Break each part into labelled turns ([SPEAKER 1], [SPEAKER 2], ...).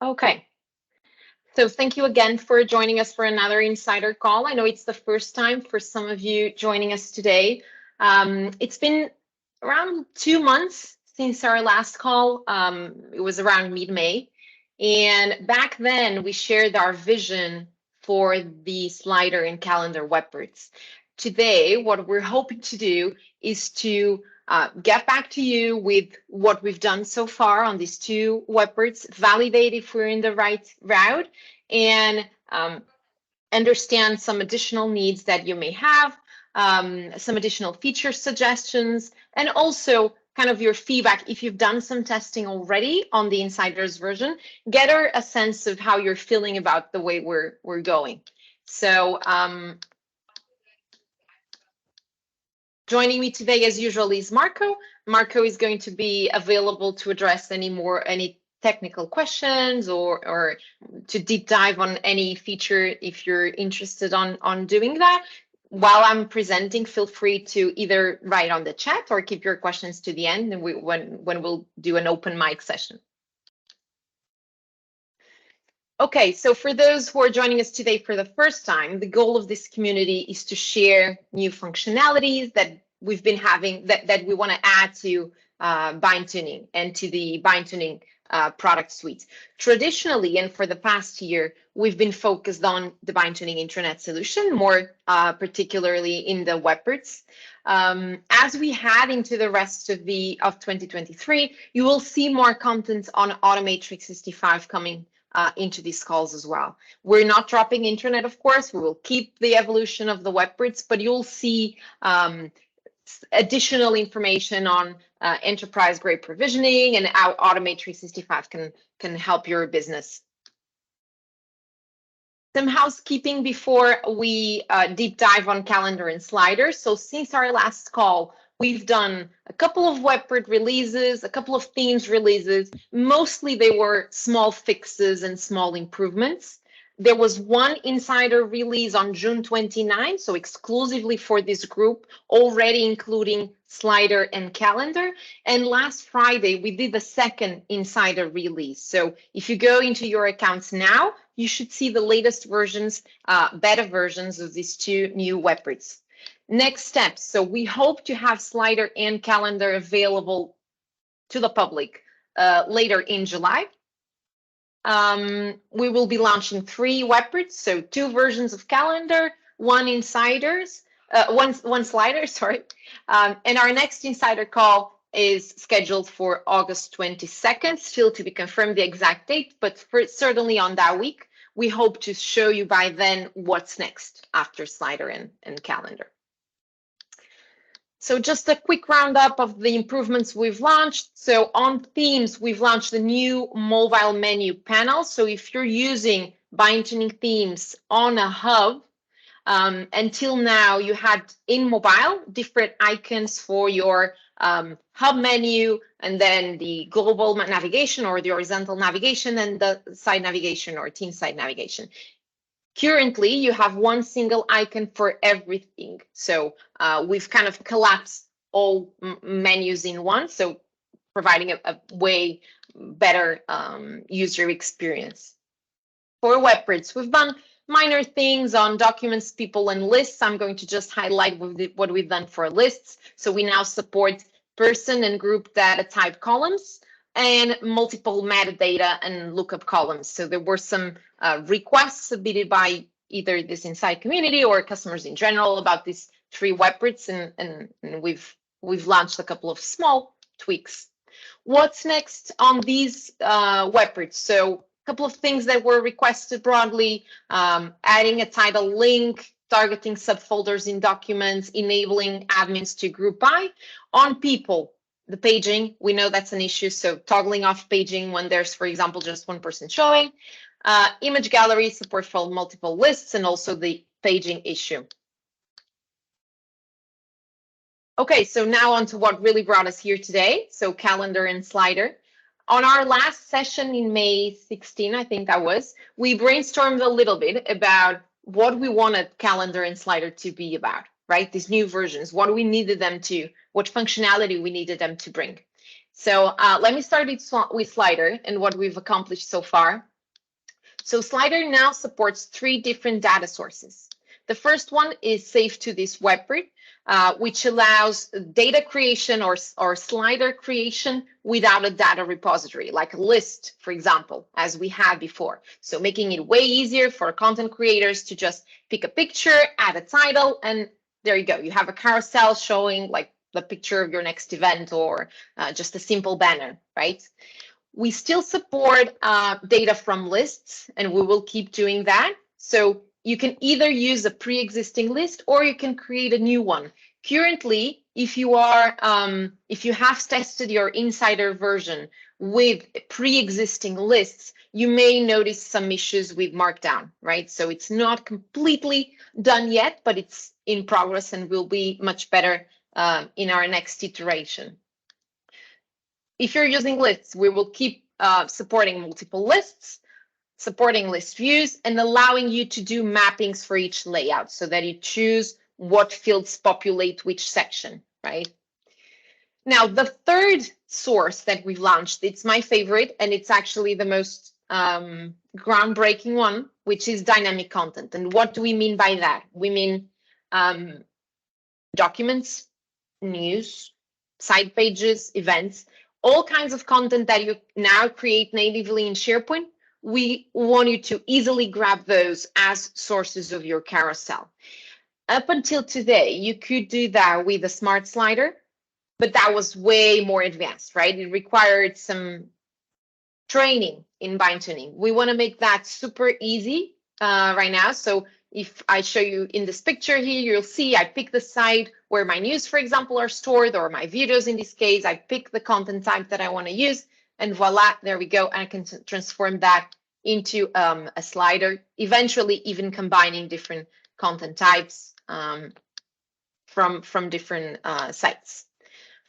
[SPEAKER 1] Okay. So thank you again for joining us for another Insider Call. I know it's the first time for some of you joining us today. It's been around 2 months since our last call. It was around mid-May. And back then, we shared our vision for the slider and calendar webparts. Today, what we're hoping to do is to get back to you with what we've done so far on these two webparts, validate if we're in the right route, and understand some additional needs that you may have, some additional feature suggestions, and also kind of your feedback. If you've done some testing already on the Insiders version, get a sense of how you're feeling about the way we're going. So joining me today, as usual, is Marco. Marco is going to be available to address any technical questions or to deep dive on any feature if you're interested on doing that. While I'm presenting, feel free to either write on the chat or keep your questions to the end, and when we'll do an open mic session. Okay, so for those who are joining us today for the first time, the goal of this community is to share new functionalities that we've been having that we want to add to BindTuning and to the BindTuning product suite. Traditionally, and for the past year, we've been focused on the BindTuning intranet solution, more particularly in the webparts. As we head into the rest of 2023, you will see more content on Automate 365 coming into these calls as well. We're not dropping intranet, of course. We will keep the evolution of the webparts, but you'll see additional information on enterprise-grade provisioning and how Automate 365 can help your business. Some housekeeping before we deep dive on calendar and sliders. So since our last call, we've done a couple of webpart releases, a couple of themes releases. Mostly they were small fixes and small improvements. There was one insider release on June 29, so exclusively for this group, already including slider and calendar. And last Friday, we did the second insider release. So if you go into your accounts now, you should see the latest versions, beta versions of these two new webparts. Next steps. So we hope to have slider and calendar available to the public later in July. We will be launching 3 webparts, so 2 versions of calendar, one slider, sorry. And our next insider call is scheduled for August 22nd, still to be confirmed the exact date, but certainly on that week, we hope to show you by then what's next after slider and calendar. So just a quick roundup of the improvements we've launched. So on themes, we've launched the new mobile menu panel. So if you're using BindTuning themes on a hub, until now you had in mobile different icons for your hub menu, and then the global navigation or the horizontal navigation and the side navigation or team side navigation. Currently, you have one single icon for everything. So we've kind of collapsed all menus in one, so providing a way better user experience. For webparts, we've done minor things on documents, people, and lists. I'm going to just highlight what we've done for lists. So we now support person and group data type columns and multiple metadata and lookup columns. So there were some requests submitted by either this inside community or customers in general about these 3 webparts, and we've launched a couple of small tweaks. What's next on these webparts? So a couple of things that were requested broadly, adding a title link, targeting subfolders in documents, enabling admins to group by. On people, the paging, we know that's an issue, so toggling off paging when there's, for example, just one person showing. Image gallery, support for multiple lists, and also the paging issue. Okay, so now on to what really brought us here today, so calendar and slider. On our last session in May 16, I think that was, we brainstormed a little bit about what we wanted calendar and slider to be about, right? These new versions, what functionality we needed them to bring. So let me start with slider and what we've accomplished so far. So Slider now supports 3 different data sources. The first one is Save to this webpage, which allows data creation or slider creation without a data repository, like a list, for example, as we had before. So making it way easier for content creators to just pick a picture, add a title, and there you go. You have a carousel showing like the picture of your next event or just a simple banner, right? We still support data from lists, and we will keep doing that. So you can either use a pre-existing list or you can create a new one. Currently, if you have tested your insider version with pre-existing lists, you may notice some issues with Markdown, right? So it's not completely done yet, but it's in progress and will be much better in our next iteration. If you're using lists, we will keep supporting multiple lists, supporting list views, and allowing you to do mappings for each layout so that you choose what fields populate which section, right? Now, the third source that we've launched, it's my favorite, and it's actually the most groundbreaking one, which is dynamic content. And what do we mean by that? We mean documents, news, site pages, events, all kinds of content that you now create natively in SharePoint. We want you to easily grab those as sources of your carousel. Up until today, you could do that with a smart slider, but that was way more advanced, right? It required some training in BindTuning. We want to make that super easy right now. So if I show you in this picture here, you'll see I pick the site where my news, for example, are stored, or my videos in this case. I pick the content type that I want to use, and voila, there we go. I can transform that into a slider, eventually even combining different content types from different sites.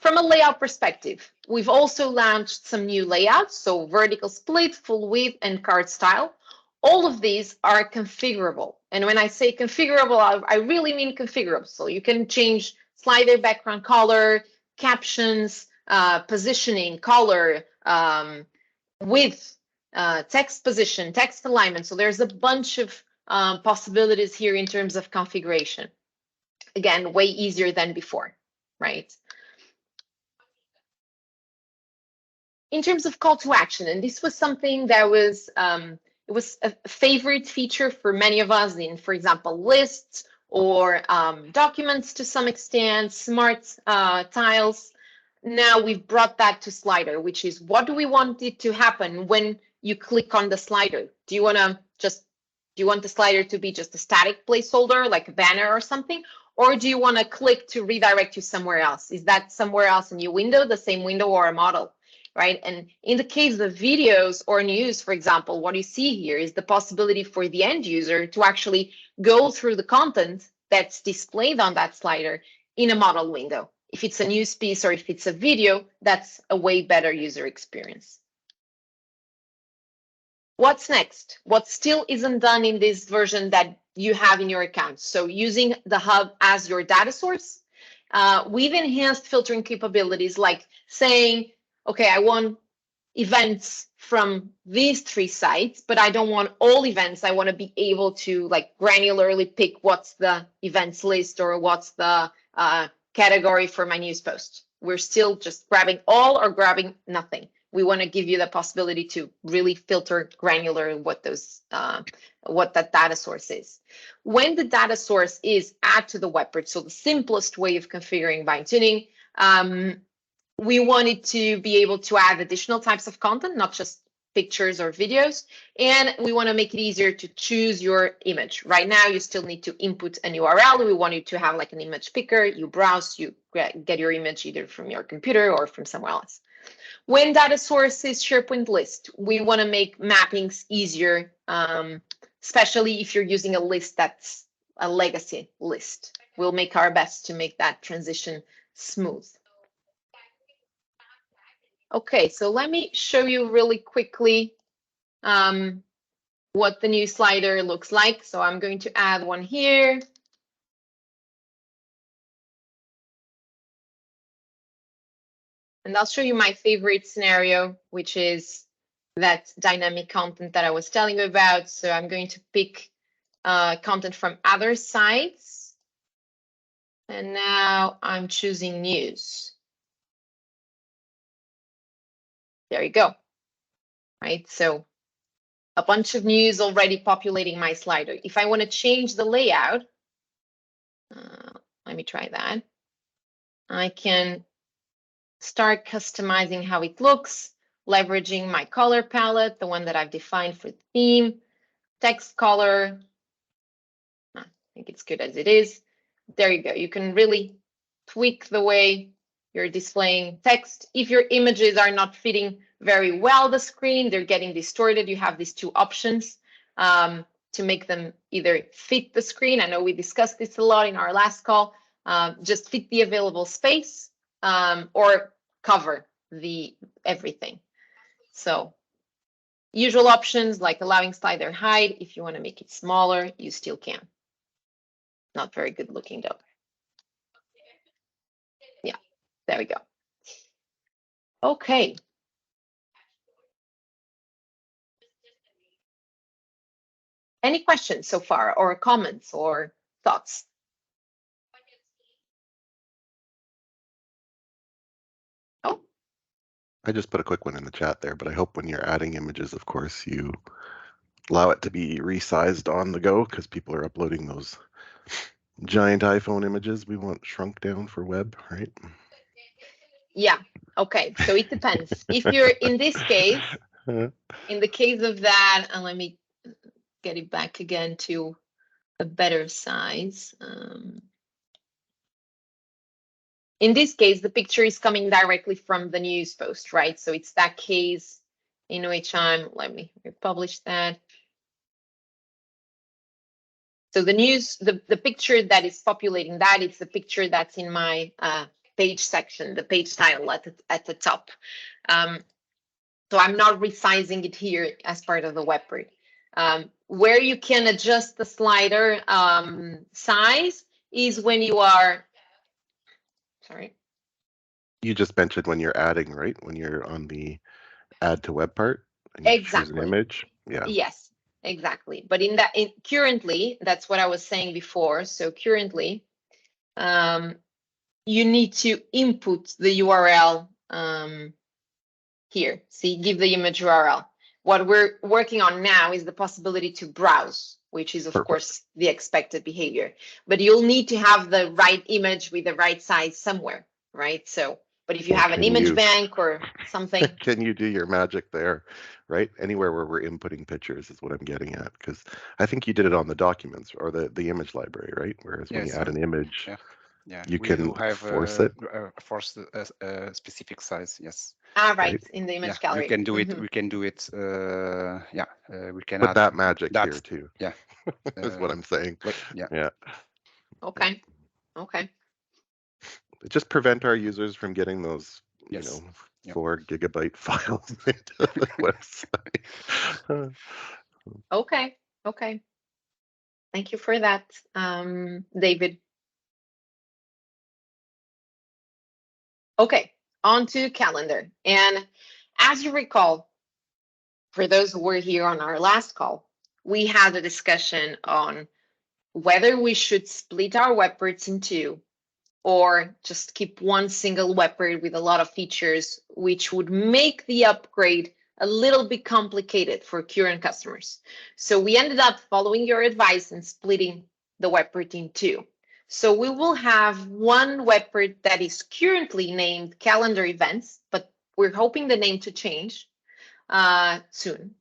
[SPEAKER 1] From a layout perspective, we've also launched some new layouts, so vertical split, full width, and card style. All of these are configurable. And when I say configurable, I really mean configurable. So you can change slider background color, captions, positioning, color, width, text position, text alignment. So there's a bunch of possibilities here in terms of configuration. Again, way easier than before, right? In terms of call to action, and this was something that was it was a favorite feature for many of us in, for example, lists or documents to some extent, smart tiles. Now we've brought that to slider, which is what do we want it to happen when you click on the slider? Do you want the slider to be just a static placeholder like a banner or something? Or do you want to click to redirect you somewhere else? Is that somewhere else a new window, the same window, or a model? Right? And in the case of videos or news, for example, what you see here is the possibility for the end user to actually go through the content that's displayed on that slider in a model window. If it's a news piece or if it's a video, that's a way better user experience. What's next? What still isn't done in this version that you have in your account? So using the hub as your data source, we've enhanced filtering capabilities like saying, okay, I want events from these 3 sites, but I don't want all events. I want to be able to like granularly pick what's the events list or what's the category for my news post. We're still just grabbing all or grabbing nothing. We want to give you the possibility to really filter granular what that data source is. When the data source is add to the web page, so the simplest way of configuring BindTuning, we wanted to be able to add additional types of content, not just pictures or videos, and we want to make it easier to choose your image. Right now, you still need to input an URL. We want you to have like an image picker. You browse, you get your image either from your computer or from somewhere else. When data source is SharePoint list, we want to make mappings easier, especially if you're using a list that's a legacy list. We'll make our best to make that transition smooth. Okay, so let me show you really quickly what the new slider looks like. So I'm going to add one here. And I'll show you my favorite scenario, which is that dynamic content that I was telling you about. So I'm going to pick content from other sites. And now I'm choosing news. There you go. Right, so a bunch of news already populating my slider. If I want to change the layout, let me try that. I can start customizing how it looks, leveraging my color palette, the one that I've defined for the theme, text color. I think it's good as it is. There you go. You can really tweak the way you're displaying text. If your images are not fitting very well the screen, they're getting distorted, you have these two options to make them either fit the screen. I know we discussed this a lot in our last call. Just fit the available space or cover the everything. So usual options like allowing slider height. If you want to make it smaller, you still can. Not very good looking though. Yeah, there we go. Okay. Any questions so far, or comments or thoughts? Oh,
[SPEAKER 2] I just put a quick one in the chat there, but I hope when you're adding images, of course, you allow it to be resized on the go, because people are uploading those giant iPhone images we want shrunk down for web, right?
[SPEAKER 1] yeah. Okay, so it depends. If you're in this case, in the case of that, and let me get it back again to a better size. In this case, the picture is coming directly from the news post, right? So it's that case in which let me republish that. So the news, the picture that is populating that, it's the picture that's in my page section, the page title at the top. So I'm not resizing it here as part of the web page. Where you can adjust the slider size is when you are, sorry.
[SPEAKER 2] You just mentioned when you're adding, right? When you're on the add to web part and you choose an image. Yeah.
[SPEAKER 1] Yes, exactly. But currently, that's what I was saying before. So currently, you need to input the URL here. See, give the image URL. What we're working on now is the possibility to browse, which is, of course, the expected behavior. But you'll need to have the right image with the right size somewhere, right? So, but if you have an image bank or something.
[SPEAKER 2] Can you do your magic there, right? Anywhere where we're inputting pictures is what I'm getting at, because I think you did it on the documents or the image library, right? Whereas when you add an image, you can force it.
[SPEAKER 3] Force a specific size, yes.
[SPEAKER 1] Right, in the image gallery.
[SPEAKER 3] We can do it. We can do it. We can.
[SPEAKER 2] Put that magic here too.
[SPEAKER 3] Yeah,
[SPEAKER 2] is what I'm saying. Yeah.
[SPEAKER 1] Okay. Okay.
[SPEAKER 2] Just prevent our users from getting those, you know, 4 gigabyte files into the website.
[SPEAKER 1] Okay. Okay. Thank you for that, David. Okay, on to calendar. And as you recall, for those who were here on our last call, we had a discussion on whether we should split our web parts in two or just keep one single web part with a lot of features, which would make the upgrade a little bit complicated for current customers. So we ended up following your advice and splitting the web part in two. So we will have one web part that is currently named calendar events, but we're hoping the name to change soon.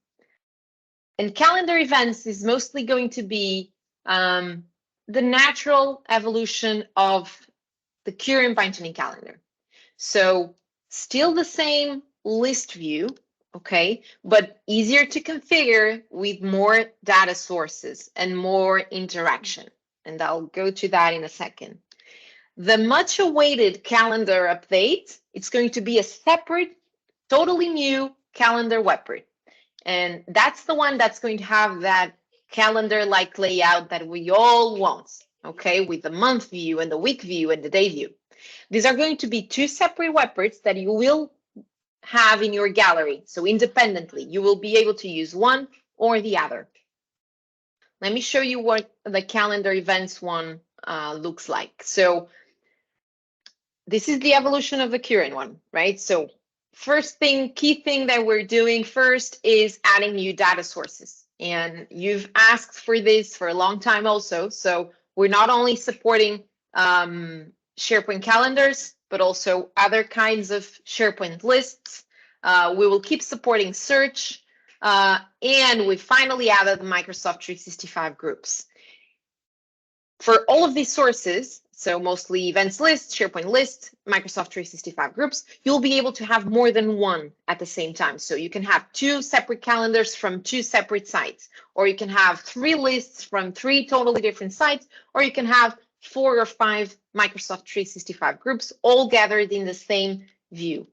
[SPEAKER 1] And calendar events is mostly going to be the natural evolution of the current BindTuning calendar. So still the same list view, okay, but easier to configure with more data sources and more interaction. And I'll go to that in a second. The much awaited calendar update, it's going to be a separate, totally new calendar web part. And that's the one that's going to have that calendar-like layout that we all want, okay, with the month view and the week view and the day view. These are going to be two separate web parts that you will have in your gallery. So independently, you will be able to use one or the other. Let me show you what the calendar events one looks like. So this is the evolution of the current one, right? So key thing that we're doing first is adding new data sources. And you've asked for this for a long time also. So we're not only supporting SharePoint calendars, but also other kinds of SharePoint lists. We will keep supporting search. And we finally added the Microsoft 365 groups. For all of these sources, so mostly events list, SharePoint list, Microsoft 365 groups, you'll be able to have more than one at the same time. So you can have 2 separate calendars from 2 separate sites, or you can have 3 lists from 3 totally different sites, or you can have 4 or 5 Microsoft 365 groups all gathered in the same view.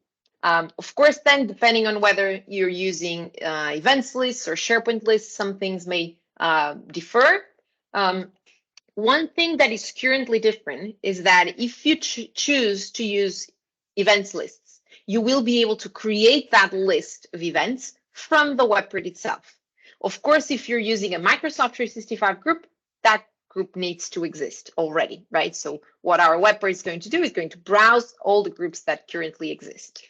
[SPEAKER 1] Of course, then, depending on whether you're using events lists or SharePoint lists, some things may differ. One thing that is currently different is that if you choose to use events lists, you will be able to create that list of events from the webpage itself. Of course, if you're using a Microsoft 365 group, that group needs to exist already, right? So what our webpage is going to do is going to browse all the groups that currently exist.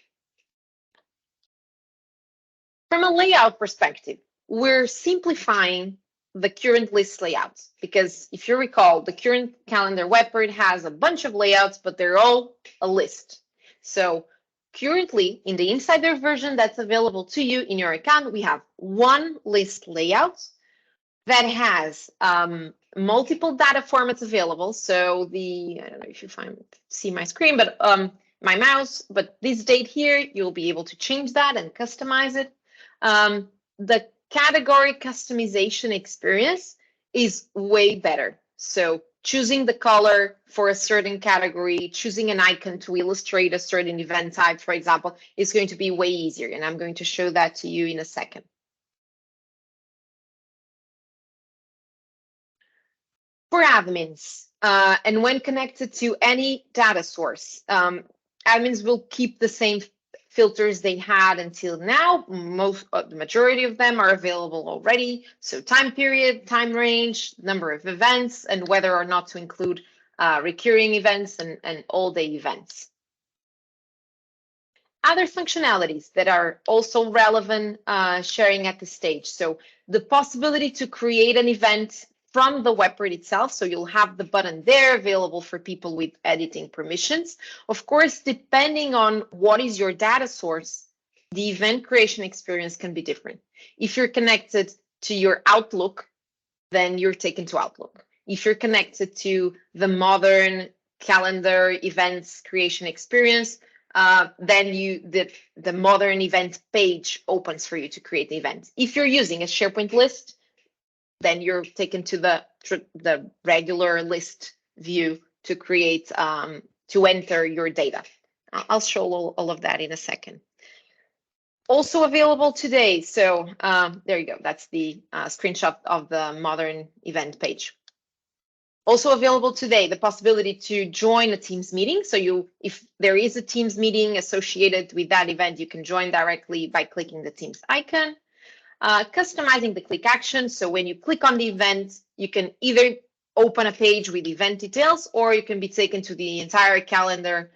[SPEAKER 1] From a layout perspective, we're simplifying the current list layouts, because if you recall, the current calendar webpage has a bunch of layouts, but they're all a list. So currently, in the insider version that's available to you in your account, we have one list layout that has multiple data formats available. So I don't know if you see my screen, but my mouse, but this date here, you'll be able to change that and customize it. The category customization experience is way better. So choosing the color for a certain category, choosing an icon to illustrate a certain event type, for example, is going to be way easier. And I'm going to show that to you in a second. For admins, and when connected to any data source, admins will keep the same filters they had until now. The majority of them are available already. So time period, time range, number of events, and whether or not to include recurring events and all-day events. Other functionalities that are also relevant sharing at this stage. So the possibility to create an event from the webpage itself. So you'll have the button there available for people with editing permissions. Of course, depending on what is your data source, the event creation experience can be different. If you're connected to your Outlook, then you're taken to Outlook. If you're connected to the modern calendar events creation experience, then the modern event page opens for you to create the event. If you're using a SharePoint list, then you're taken to the regular list view to create, to enter your data. I'll show all of that in a second. Also available today. So there you go. That's the screenshot of the modern event page. Also available today, the possibility to join a Teams meeting. So if there is a Teams meeting associated with that event, you can join directly by clicking the Teams icon. Customizing the click action. So when you click on the event, you can either open a page with event details, or you can be taken to the entire calendar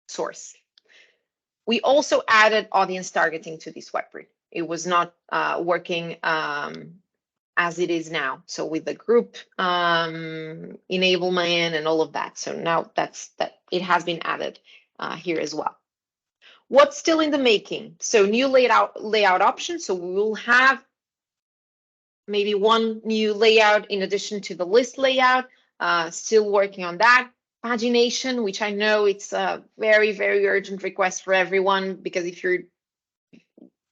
[SPEAKER 1] source. We also added audience targeting to this webpage. It was not working as it is now. So with the group enablement and all of that. So now it has been added here as well. What's still in the making? So new layout options. So we will have maybe one new layout in addition to the list layout. Still working on that. Pagination, which I know it's a very, very urgent request for everyone, because if you're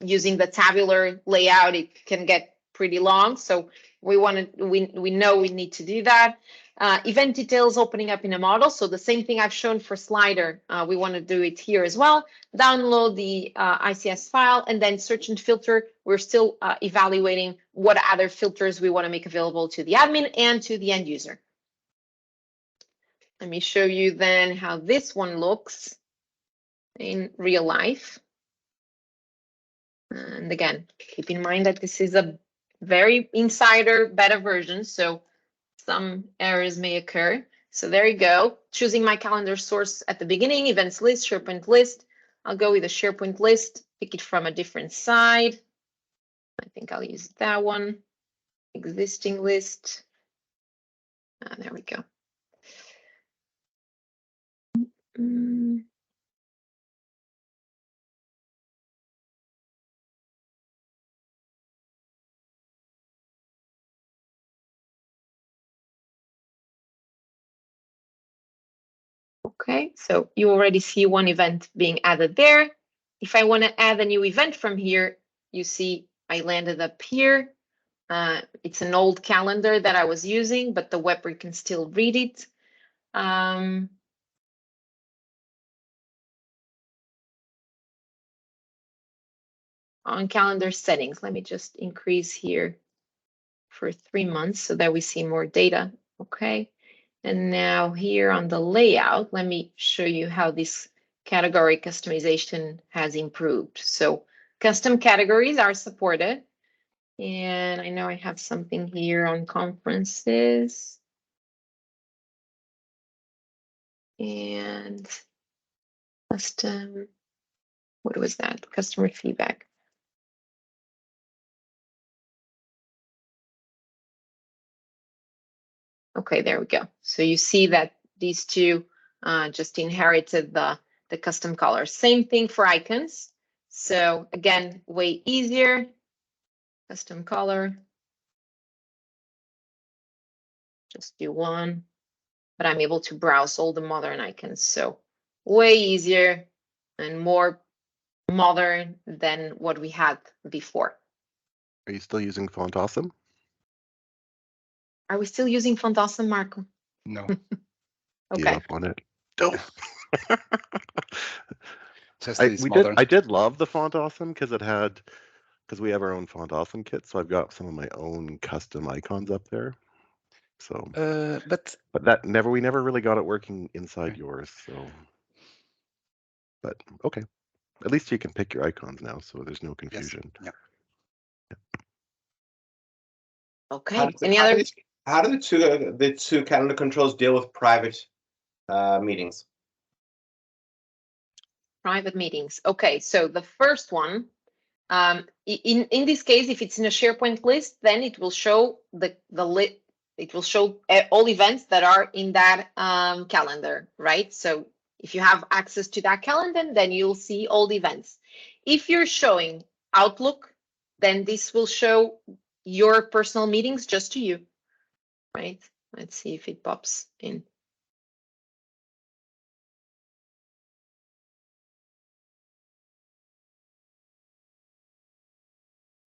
[SPEAKER 1] using the tabular layout, it can get pretty long. So we know we need to do that. Event details opening up in a model. So the same thing I've shown for slider, we want to do it here as well. Download the ICS file, and then search and filter. We're still evaluating what other filters we want to make available to the admin and to the end user. Let me show you then how this one looks. in real life. And again, keep in mind that this is a very insider beta version, so some errors may occur. So there you go, choosing my calendar source at the beginning, events list, SharePoint list. I'll go with a SharePoint list, pick it from a different side. I think I'll use that one, existing list. There we go. Okay, so you already see one event being added there. If I want to add a new event from here, you see I landed up here. It's an old calendar that I was using, but the webper can still read it. On calendar settings, let me just increase here for 3 months so that we see more data. Okay, and now here on the layout, let me show you how this category customization has improved. So custom categories are supported. And I know I have something here on conferences. And custom, what was that? Customer feedback. Okay, there we go. So you see that these two just inherited the custom color. Same thing for icons. So again, way easier. Custom color. Just do one. But I'm able to browse all the modern icons. So way easier and more modern than what we had before.
[SPEAKER 2] Are you still using Font Awesome?
[SPEAKER 1] Are we still using Font Awesome, Marco?
[SPEAKER 3] No.
[SPEAKER 2] Give
[SPEAKER 1] Okay.
[SPEAKER 2] up on it. Don't.
[SPEAKER 3] Just it's modern.
[SPEAKER 2] I did love the Font Awesome because we have our own Font Awesome kit, so I've got some of my own custom icons up there. So,
[SPEAKER 3] but
[SPEAKER 2] we never really got it working inside yours. So, but okay, at least you can pick your icons now, so there's no confusion.
[SPEAKER 3] Yes. Yeah.
[SPEAKER 1] Okay.
[SPEAKER 4] How do the two calendar controls deal with private meetings?
[SPEAKER 1] Private meetings. Okay, so the first one, in this case, if it's in a SharePoint list, then it will show it will show all events that are in that calendar, right? So if you have access to that calendar, then you'll see all the events. If you're showing Outlook, then this will show your personal meetings just to you, right? Let's see if it pops in.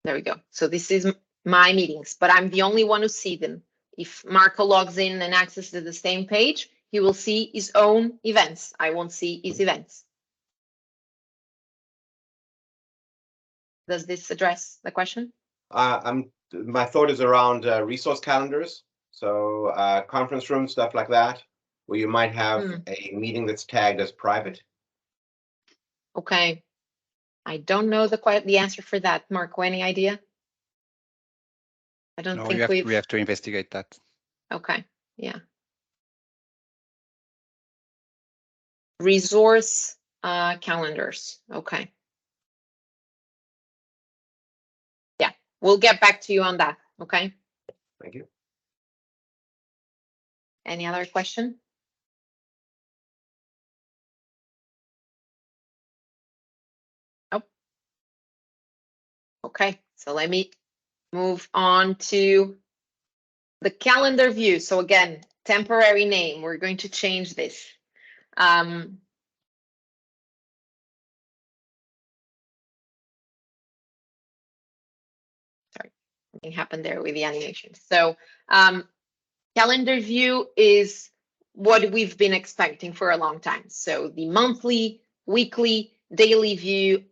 [SPEAKER 1] There we go. So this is my meetings, but I'm the only one who see them. If Marco logs in and accesses the same page, he will see his own events. I won't see his events. Does this address the question?
[SPEAKER 4] My thought is around resource calendars. So conference room, stuff like that, where you might have a meeting that's tagged as private.
[SPEAKER 1] Okay. I don't know the answer for that. Marco, any idea? I don't think
[SPEAKER 3] we have to investigate that.
[SPEAKER 1] Okay, yeah. Resource calendars. Okay. Yeah, we'll get back to you on that. Okay.
[SPEAKER 4] Thank you.
[SPEAKER 1] Any other question? Nope. Okay, so let me move on to the calendar view. So again, temporary name. We're going to change this. Sorry, something happened there with the animation. So calendar view is what we've been expecting for a long time. So the monthly, weekly, daily view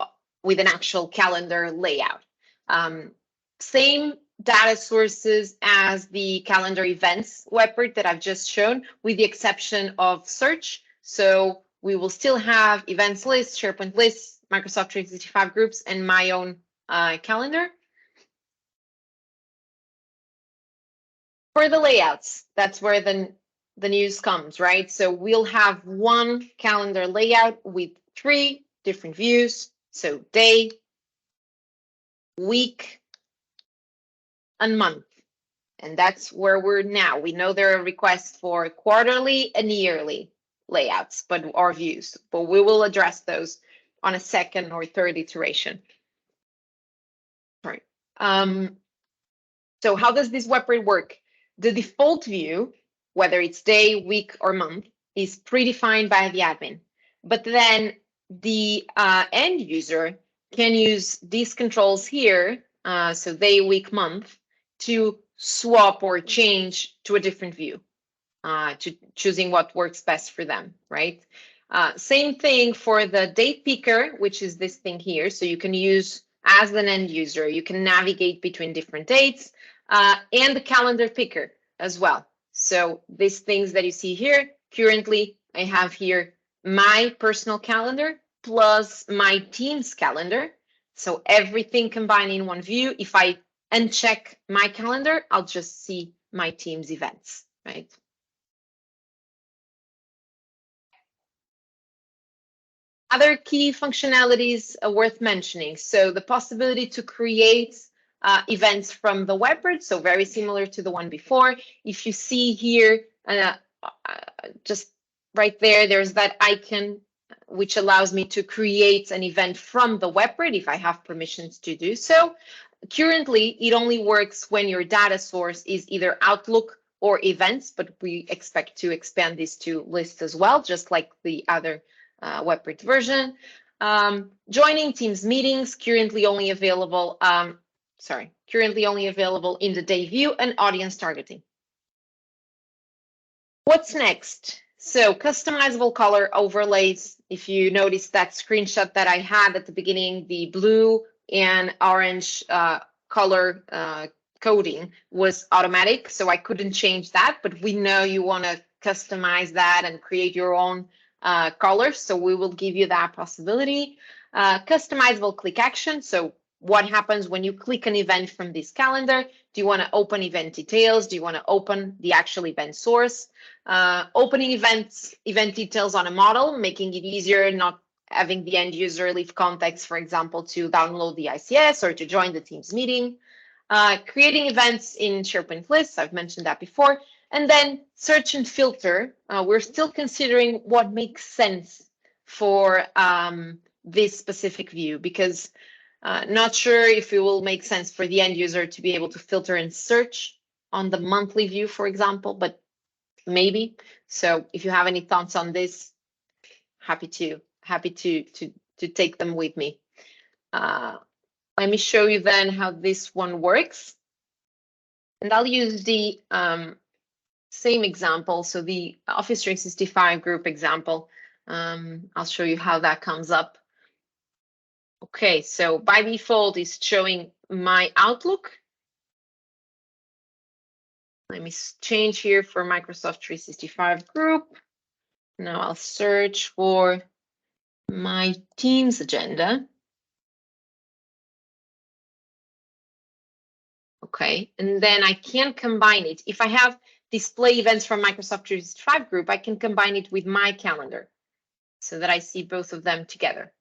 [SPEAKER 1] with an actual calendar layout. Same data sources as the calendar events webpart that I've just shown, with the exception of search. So we will still have events lists, SharePoint lists, Microsoft 365 groups, and my own calendar. For the layouts, that's where the news comes, right? So we'll have one calendar layout with 3 different views. So day, week, and month. And that's where we're now. We know there are requests for quarterly and yearly layouts, or views, but we will address those on a second or third iteration. Right. So how does this website work? The default view, whether it's day, week, or month, is predefined by the admin. But then the end user can use these controls here, so day, week, month, to swap or change to a different view, to choosing what works best for them, right? Same thing for the date picker, which is this thing here. So you can use, as an end user, you can navigate between different dates, and the calendar picker as well. So these things that you see here, currently I have here my personal calendar plus my team's calendar. So everything combined in one view. If I uncheck my calendar, I'll just see my team's events, right? Other key functionalities worth mentioning. So the possibility to create events from the website, so very similar to the one before. If you see here, just right there, there's that icon which allows me to create an event from the website if I have permissions to do so. Currently, it only works when your data source is either Outlook or events, but we expect to expand this to lists as well, just like the other website version. Joining Teams meetings, currently only available in the day view, and audience targeting. What's next? So customizable color overlays. If you notice that screenshot that I had at the beginning, the blue and orange color coding was automatic, so I couldn't change that, but we know you want to customize that and create your own colors, so we will give you that possibility. Customizable click action, so what happens when you click an event from this calendar? Do you want to open event details? Do you want to open the actual event source? Opening event details on a model, making it easier, not having the end user leave context, for example, to download the ICS or to join the Teams meeting. Creating events in SharePoint lists, I've mentioned that before. And then search and filter. We're still considering what makes sense for this specific view, because not sure if it will make sense for the end user to be able to filter and search on the monthly view, for example, but maybe. So if you have any thoughts on this, happy to take them with me. Let me show you then how this one works. And I'll use the same example. So the Office 365 group example, I'll show you how that comes up. Okay, so by default, it's showing my Outlook. Let me change here for Microsoft 365 group. Now I'll search for my Teams agenda. Okay, and then I can combine it. If I have display events from Microsoft 365 group, I can combine it with my calendar so that I see both of them together.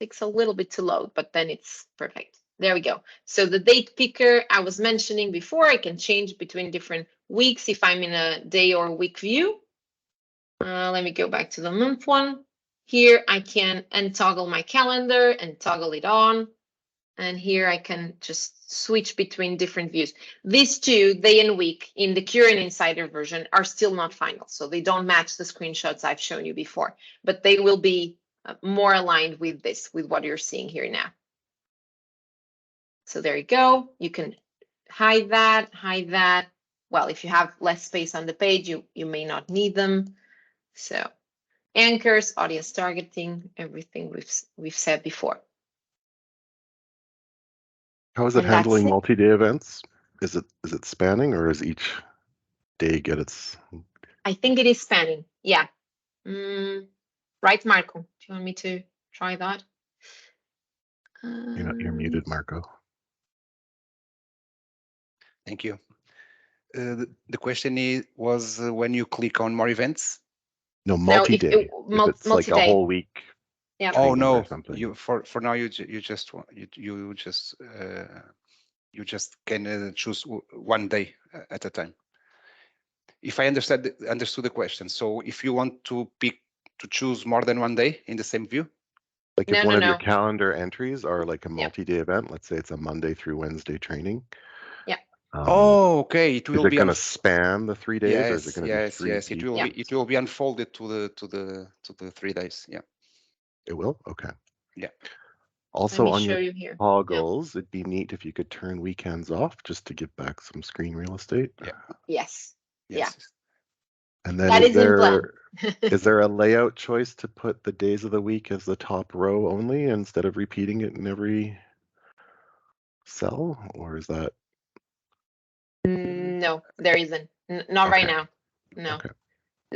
[SPEAKER 1] Takes a little bit to load, but then it's perfect. There we go. So the date picker I was mentioning before, I can change between different weeks if I'm in a day or week view. Let me go back to the month one. Here I can untoggle my calendar and toggle it on. And here I can just switch between different views. These two, day and week, in the current Insider version are still not final. So they don't match the screenshots I've shown you before, but they will be more aligned with this, with what you're seeing here now. So there you go. You can hide that. Well, if you have less space on the page, you may not need them. So anchors, audience targeting, everything we've said before.
[SPEAKER 2] How is it handling multi-day events? Is it spanning, or is each day get its?
[SPEAKER 1] I think it is spanning. Yeah. Right, Marco? Do you want me to try that?
[SPEAKER 2] You're muted, Marco.
[SPEAKER 3] Thank you. The question was when you click on more events.
[SPEAKER 2] No, multi-day. If it's like a whole week.
[SPEAKER 1] Yeah.
[SPEAKER 3] Oh no,
[SPEAKER 2] or something.
[SPEAKER 3] you for now you just can choose one day at a time. If I understood the question, so if you want to choose more than one day in the same view.
[SPEAKER 2] Like if one of your calendar entries are like a multi-day event, let's say it's a Monday through Wednesday training.
[SPEAKER 1] Yeah.
[SPEAKER 3] Okay. It will
[SPEAKER 2] be going to span the 3 days, or is it going to be three?
[SPEAKER 3] Yes. It will be unfolded to the 3 days. Yeah.
[SPEAKER 2] It will. Okay.
[SPEAKER 3] Yeah.
[SPEAKER 2] Also on your toggles, it'd be neat if you could turn weekends off just to give back some screen real estate.
[SPEAKER 3] Yeah.
[SPEAKER 1] Yes. Yeah.
[SPEAKER 2] And then is there a layout choice to put the days of the week as the top row only instead of repeating it in every cell, or is that?
[SPEAKER 1] No, there isn't. Not right now. No. Okay.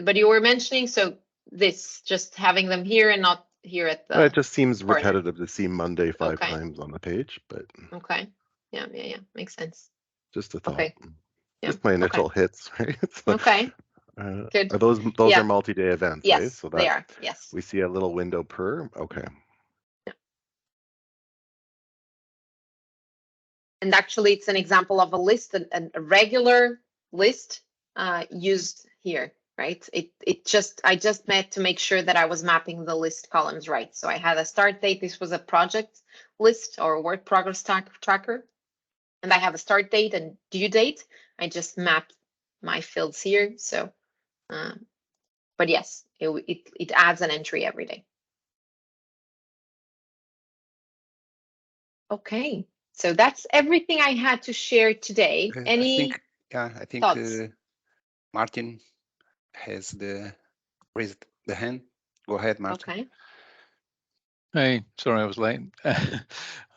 [SPEAKER 1] But you were mentioning, so this just having them here and not here at the.
[SPEAKER 2] It just seems repetitive to see Monday 5 times on the page, but.
[SPEAKER 1] Okay. Yeah. Makes sense.
[SPEAKER 2] Just a thought.
[SPEAKER 1] Okay.
[SPEAKER 2] Just my initial hits, right?
[SPEAKER 1] Okay. Good.
[SPEAKER 2] Are those are multi-day events,
[SPEAKER 1] yes,
[SPEAKER 2] right? So
[SPEAKER 1] they are. Yes.
[SPEAKER 2] We see a little window per. Okay.
[SPEAKER 1] Yeah. And actually, it's an example of a list, a regular list used here, right? I just meant to make sure that I was mapping the list columns right. So I had a start date. This was a project list or work progress tracker. And I have a start date and due date. I just mapped my fields here. So, but yes, it adds an entry every day. Okay, so that's everything I had to share today. Any
[SPEAKER 3] I think
[SPEAKER 1] thoughts?
[SPEAKER 3] Martin has raised the hand. Go ahead, Martin.
[SPEAKER 1] Okay.
[SPEAKER 5] Hey, sorry I was late.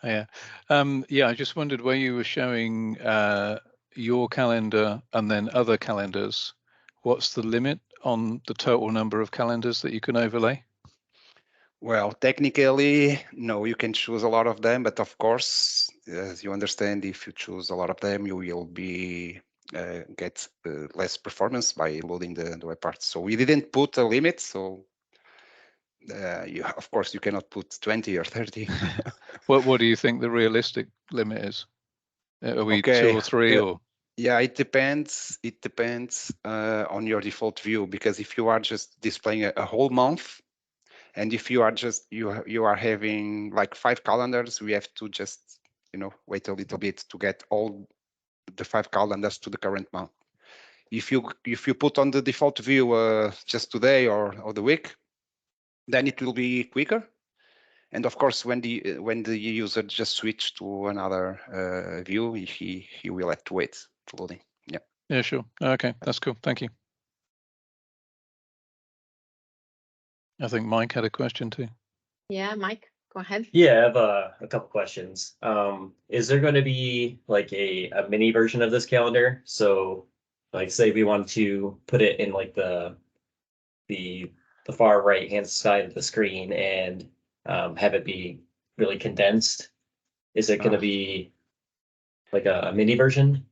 [SPEAKER 5] Yeah, I just wondered where you were showing your calendar and then other calendars. What's the limit on the total number of calendars that you can overlay?
[SPEAKER 3] Well, technically, no, you can choose a lot of them, but of course, as you understand, if you choose a lot of them, you will be get less performance by loading the web parts. So we didn't put a limit, so of course you cannot put 20 or 30.
[SPEAKER 5] What do you think the realistic limit is? Are we 2 or 3 or?
[SPEAKER 3] Yeah, it depends. It depends on your default view, because if you are just displaying a whole month, and if you are just you are having like 5 calendars, we have to just wait a little bit to get all the 5 calendars to the current month. If you put on the default view just today or the week, then it will be quicker. And of course, when the user just switch to another view, he will have to wait for loading. Yeah.
[SPEAKER 5] Yeah, sure. Okay, that's cool. Thank you. I think Mike had a question too.
[SPEAKER 1] Yeah, Mike, go ahead.
[SPEAKER 6] Yeah, I have a couple questions. Is there going to be like a mini version of this calendar? So, like, say we want to put it in like the far right hand side of the screen and have it be really condensed. Is it going to be like a mini version?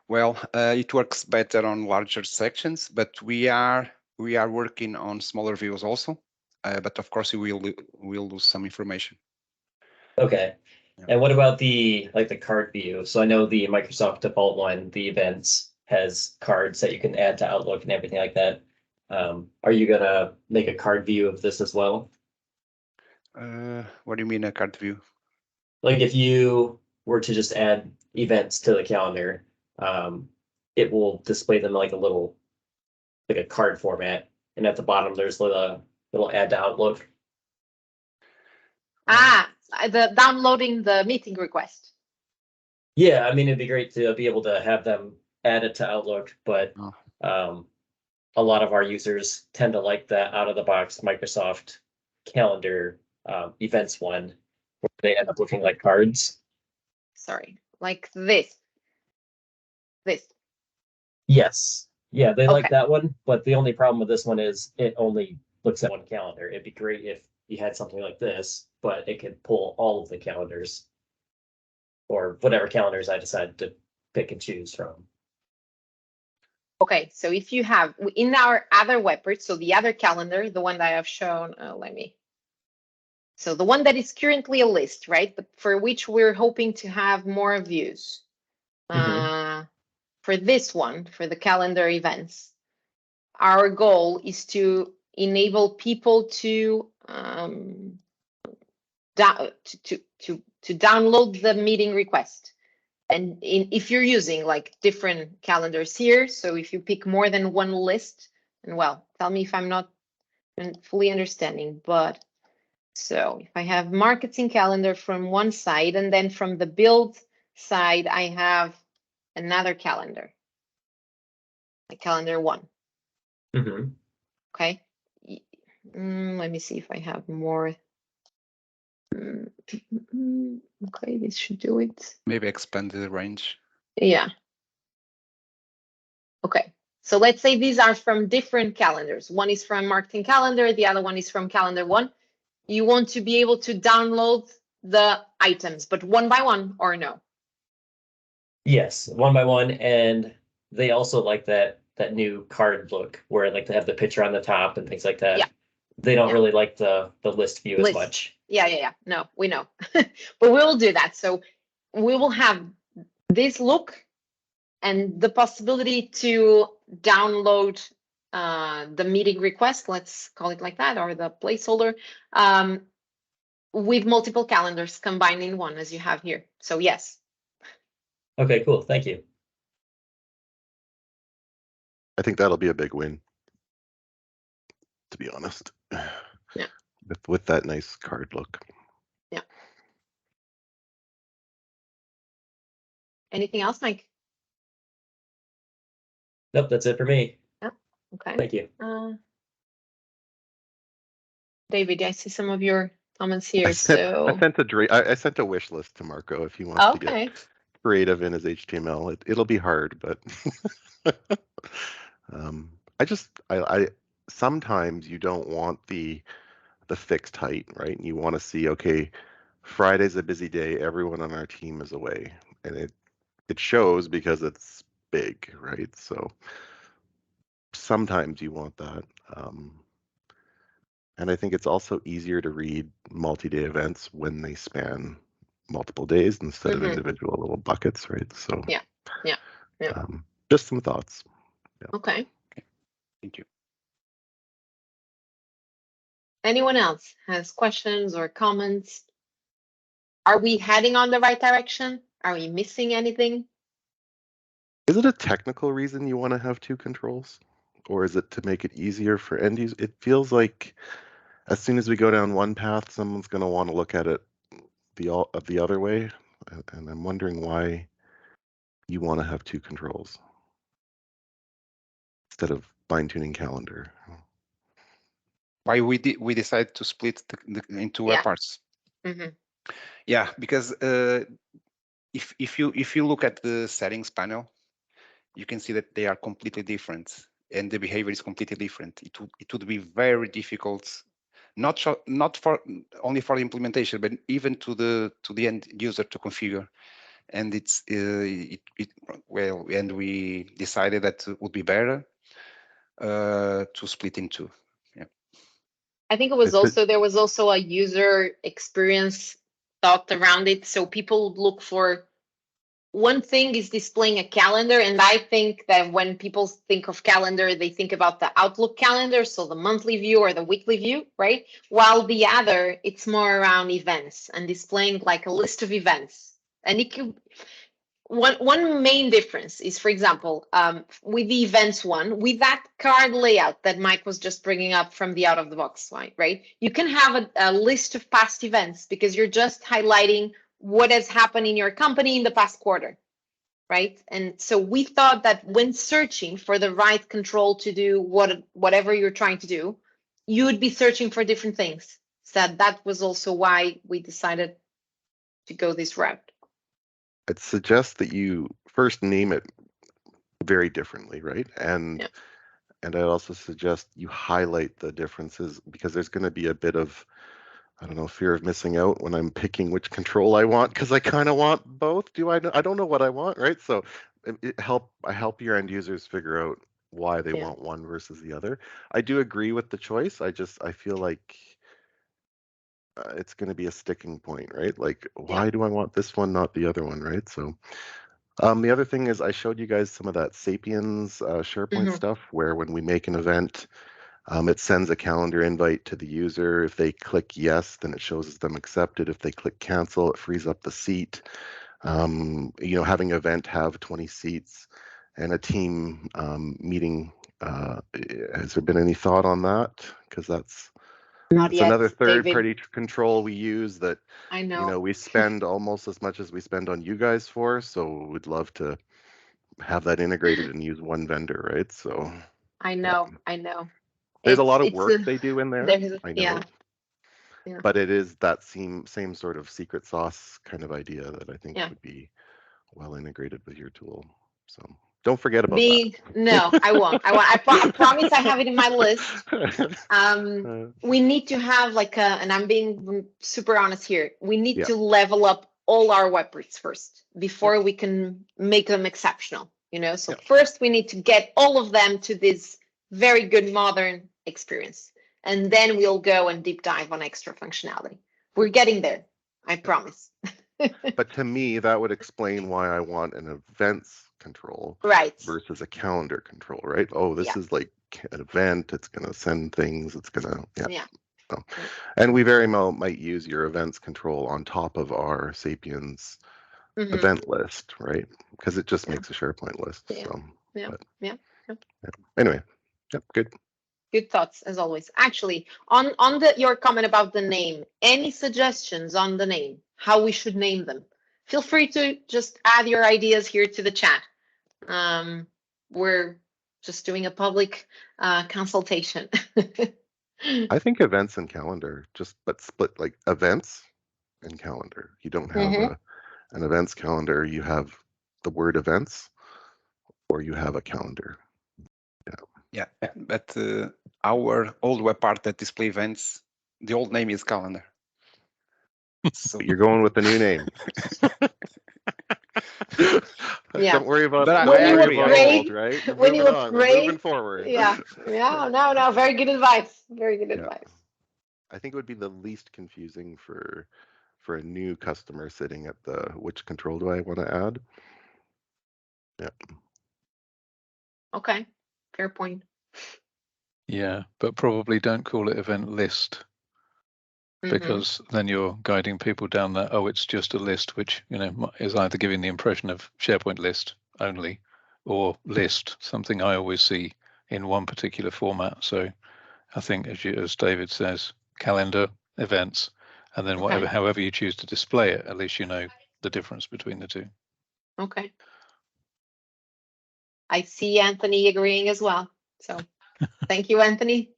[SPEAKER 3] Well, it works better on larger sections, but we are working on smaller views also. But of course, we'll lose some information.
[SPEAKER 6] Okay. Yeah. And what about the card view? So I know the Microsoft default one, the events, has cards that you can add to Outlook and everything like that. Are you gonna make a card view of this as well?
[SPEAKER 3] What do you mean a card view?
[SPEAKER 6] Like if you were to just add events to the calendar, it will display them like a card format, and at the bottom there's the little add to Outlook.
[SPEAKER 1] The downloading the meeting request.
[SPEAKER 6] Yeah, I mean, it'd be great to be able to have them added to Outlook, but a lot of our users tend to like that out of the box Microsoft calendar events one, where they end up looking like cards.
[SPEAKER 1] Sorry, like this.
[SPEAKER 6] Yes. Yeah, they like
[SPEAKER 1] Okay.
[SPEAKER 6] that one, but the only problem with this one is it only looks at one calendar. It'd be great if you had something like this, but it could pull all of the calendars or whatever calendars I decide to pick and choose from.
[SPEAKER 1] Okay, so if you have in our other webpage, so the other calendar, the one that I've shown, so the one that is currently a list, right? But for which we're hoping to have more views. For this one, for the calendar events, our goal is to enable people to download the meeting request. And if you're using like different calendars here, so if you pick more than one list, and well, tell me if I'm not fully understanding, but so if I have marketing calendar from one side, and then from the build side, I have another calendar, like calendar 1. Okay. Let me see if I have more. Okay, this should do it.
[SPEAKER 3] Maybe expand the range.
[SPEAKER 1] Yeah. Okay. So let's say these are from different calendars. One is from marketing calendar, the other one is from calendar 1. You want to be able to download the items, but one by one or no?
[SPEAKER 6] Yes, one by one, and they also like that new card look where like they have the picture on the top and things like that.
[SPEAKER 1] Yeah.
[SPEAKER 6] They don't really like the list view as much.
[SPEAKER 1] Yeah. No, we know. But we'll do that. So we will have this look and the possibility to download the meeting request, let's call it like that, or the placeholder, with multiple calendars combined in one, as you have here. So yes.
[SPEAKER 6] Okay, cool. Thank you.
[SPEAKER 2] I think that'll be a big win, to be honest.
[SPEAKER 1] Yeah.
[SPEAKER 2] With that nice card look.
[SPEAKER 1] Yeah. Anything else, Mike?
[SPEAKER 6] Nope, that's it for me.
[SPEAKER 1] Yeah. Okay.
[SPEAKER 6] Thank you.
[SPEAKER 1] David, I see some of your comments here. I sent
[SPEAKER 2] a wish list to Marco if he wants to get creative in his HTML. It'll be hard, but I sometimes you don't want the fixed height, right? You want to see, okay, Friday's a busy day, everyone on our team is away, and it shows because it's big, right? So sometimes you want that. And I think it's also easier to read multi-day events when they span multiple days instead of individual little buckets, right? So
[SPEAKER 1] yeah.
[SPEAKER 2] Just some thoughts. Yeah.
[SPEAKER 1] Okay.
[SPEAKER 3] Thank you.
[SPEAKER 1] Anyone else has questions or comments? Are we heading on the right direction? Are we missing anything?
[SPEAKER 2] Is it a technical reason you want to have 2 controls? Or is it to make it easier for end users? It feels like as soon as we go down one path, someone's going to want to look at it the other way. And I'm wondering why you want to have 2 controls instead of BindTuning calendar.
[SPEAKER 3] Why we decided to split into web parts? Yeah, because if you look at the settings panel, you can see that they are completely different, and the behavior is completely different. It would be very difficult, not for only for the implementation, but even to the end user to configure. And and we decided that it would be better to split in 2. Yeah.
[SPEAKER 1] I think there was also a user experience thought around it. So people look for, one thing is displaying a calendar. And I think that when people think of calendar, they think about the Outlook calendar. So the monthly view or the weekly view, right? While the other, it's more around events and displaying like a list of events. And it could, one main difference is, for example, with the events one, with that card layout that Mike was just bringing up from the out of the box slide, right? You can have a list of past events because you're just highlighting what has happened in your company in the past quarter, right? And so we thought that when searching for the right control to do whatever you're trying to do, you would be searching for different things. So that was also why we decided to go this route.
[SPEAKER 2] I'd suggest that you first name it very differently, right? And I'd also suggest you highlight the differences, because there's going to be a bit of, I don't know, fear of missing out when I'm picking which control I want, because I kind of want both. I don't know what I want, right? So I help your end users figure out why they want one versus the other. I do agree with the choice. I feel like it's going to be a sticking point, right? Like, why do I want this one, not the other one, right? So the other thing is, I showed you guys some of that Sapiens SharePoint stuff, where when we make an event, it sends a calendar invite to the user. If they click yes, then it shows them accepted. If they click cancel, it frees up the seat. You know, having an event have 20 seats and a team meeting. Has there been any thought on that? Because that's another third-party control we use that,
[SPEAKER 1] I know.
[SPEAKER 2] You know, we spend almost as much as we spend on you guys for. So we'd love to have that integrated and use one vendor, right? So
[SPEAKER 1] I know. I know.
[SPEAKER 2] There's a lot of work they do in there. I know.
[SPEAKER 1] Yeah.
[SPEAKER 2] But it is that same sort of secret sauce kind of idea that I think would be well integrated with your tool. So don't forget about that.
[SPEAKER 1] No, I won't. I promise I have it in my list. We need to have like and I'm being super honest here, we need to level up all our webparts first before we can make them exceptional, you know? So first we need to get all of them to this very good modern experience. And then we'll go and deep dive on extra functionality. We're getting there, I promise.
[SPEAKER 2] But to me, that would explain why I want an events control versus a calendar control, right? Oh, this is like an event, it's going to send things, it's going to, So, and we very well might use your events control on top of our Sapiens event list, right? Because it just makes a SharePoint list. So, anyway, good.
[SPEAKER 1] Good thoughts as always. Actually, on your comment about the name, any suggestions on the name, how we should name them? Feel free to just add your ideas here to the chat. We're just doing a public consultation.
[SPEAKER 2] I think events and calendar, but split, like events and calendar. You don't have an events calendar, you have the word events, or you have a calendar.
[SPEAKER 3] But our old web part that display events, the old name is calendar.
[SPEAKER 2] So you're going with the new name. Don't worry about old, right?
[SPEAKER 1] When you upgrade,
[SPEAKER 2] moving forward.
[SPEAKER 1] No, very good advice. Very good advice.
[SPEAKER 2] I think it would be the least confusing for a new customer sitting at the which control do I want to add?
[SPEAKER 1] Okay, fair point.
[SPEAKER 5] Yeah, but probably don't call it event list, because then you're guiding people down that, oh, it's just a list, which, you know, is either giving the impression of SharePoint list only, or list, something I always see in one particular format. So I think, as David says, calendar, events, and then however you choose to display it, at least you know the difference between the two.
[SPEAKER 1] Okay. I see Anthony agreeing as well. So thank you, Anthony.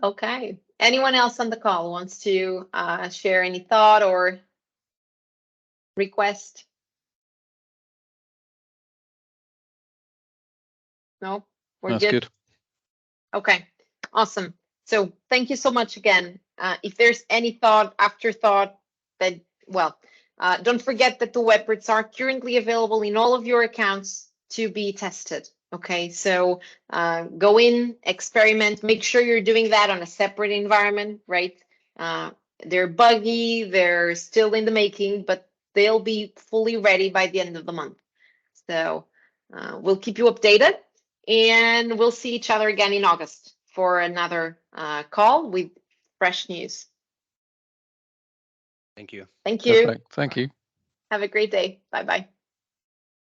[SPEAKER 1] Okay. Anyone else on the call wants to share any thought or request? No, we're good. Okay, awesome. So thank you so much again. If there's any afterthought, that, well, don't forget that the webparts are currently available in all of your accounts to be tested. Okay, so go in, experiment, make sure you're doing that on a separate environment, right? They're buggy, they're still in the making, but they'll be fully ready by the end of the month. So we'll keep you updated, and we'll see each other again in August for another call with fresh news.
[SPEAKER 3] Thank you.
[SPEAKER 1] Thank you.
[SPEAKER 5] Perfect. Thank you.
[SPEAKER 1] Have a great day. Bye-bye.